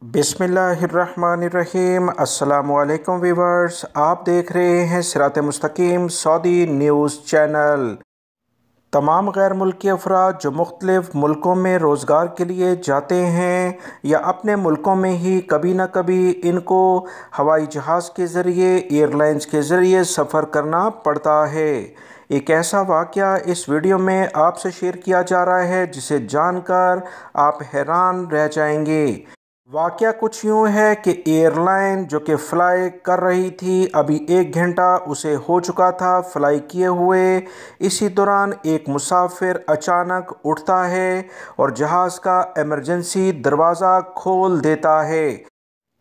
बिस्मिल्लाहिर्रहमानिर्रहीम। अस्सलामु अलैकुम व्यूअर्स, आप देख रहे हैं सिरात मुस्तकीम सऊदी न्यूज़ चैनल। तमाम गैर मुल्की अफराद जो मुख्तलिफ़ मुल्कों में रोज़गार के लिए जाते हैं या अपने मुल्कों में ही कभी ना कभी इनको हवाई जहाज़ के ज़रिए, एयरलाइंस के ज़रिए सफ़र करना पड़ता है। एक ऐसा वाक़या इस वीडियो में आपसे शेयर किया जा रहा है जिसे जानकर आप हैरान रह जाएंगे। वाक़या कुछ यूँ है कि एयरलाइन जो कि फ़्लाई कर रही थी, अभी 1 घंटा उसे हो चुका था फ़्लाई किए हुए। इसी दौरान एक मुसाफिर अचानक उठता है और जहाज़ का इमरजेंसी दरवाज़ा खोल देता है।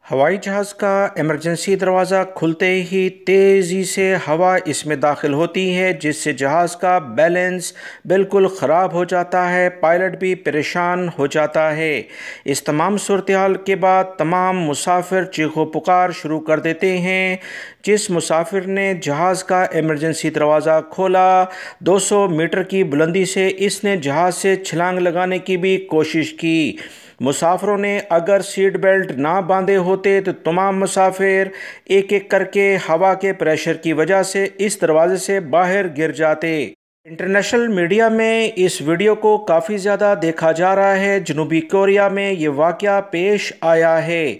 हवाई जहाज़ का इमरजेंसी दरवाज़ा खुलते ही तेज़ी से हवा इसमें दाखिल होती है, जिससे जहाज़ का बैलेंस बिल्कुल ख़राब हो जाता है। पायलट भी परेशान हो जाता है। इस तमाम सूरत हाल के बाद तमाम मुसाफिर चीखो पुकार शुरू कर देते हैं। जिस मुसाफिर ने जहाज़ का इमरजेंसी दरवाज़ा खोला, 200 मीटर की बुलंदी से इसने जहाज़ से छलांग लगाने की भी कोशिश की। मुसाफिरों ने अगर सीट बेल्ट ना बांधे होते तो तमाम मुसाफिर एक एक करके हवा के प्रेशर की वजह से इस दरवाजे से बाहर गिर जाते। इंटरनेशनल मीडिया में इस वीडियो को काफ़ी ज़्यादा देखा जा रहा है। जनूबी कोरिया में ये वाक़या पेश आया है।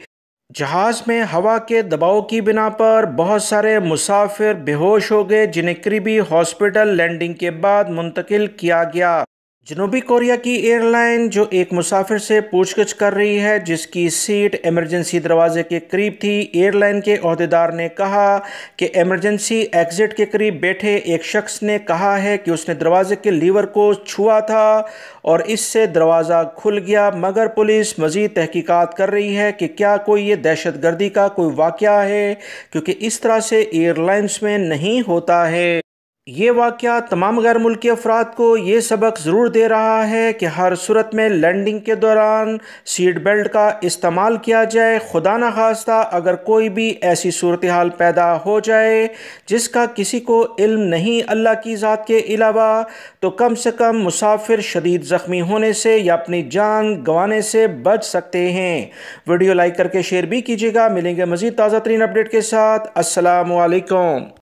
जहाज़ में हवा के दबाव की बिना पर बहुत सारे मुसाफिर बेहोश हो गए, जिन्हें करीबी हॉस्पिटल लैंडिंग के बाद मुंतकिल किया गया। जनूबी कोरिया की एयरलाइन जो एक मुसाफिर से पूछताछ कर रही है जिसकी सीट इमरजेंसी दरवाजे के करीब थी, एयरलाइन के ओहदेदार ने कहा कि इमरजेंसी एग्ज़िट के करीब बैठे एक शख्स ने कहा है कि उसने दरवाजे के लीवर को छुआ था और इससे दरवाज़ा खुल गया। मगर पुलिस मज़ीद तहकीकात कर रही है कि क्या कोई ये दहशतगर्दी का कोई वाक़या है, क्योंकि इस तरह से एयरलाइंस में नहीं होता है। ये वाक़या तमाम गैर मुल्की अफराद को ये सबक ज़रूर दे रहा है कि हर सूरत में लैंडिंग के दौरान सीट बेल्ट का इस्तेमाल किया जाए। खुदा न खास्ता अगर कोई भी ऐसी सूरत हाल पैदा हो जाए जिसका किसी को इल्म नहीं अल्लाह की ज़ात के अलावा, तो कम से कम मुसाफिर शदीद ज़ख्मी होने से या अपनी जान गंवाने से बच सकते हैं। वीडियो लाइक करके शेयर भी कीजिएगा। मिलेंगे मज़ीद ताज़ा तरीन अपडेट के साथ। अस्सलामु अलैकुम।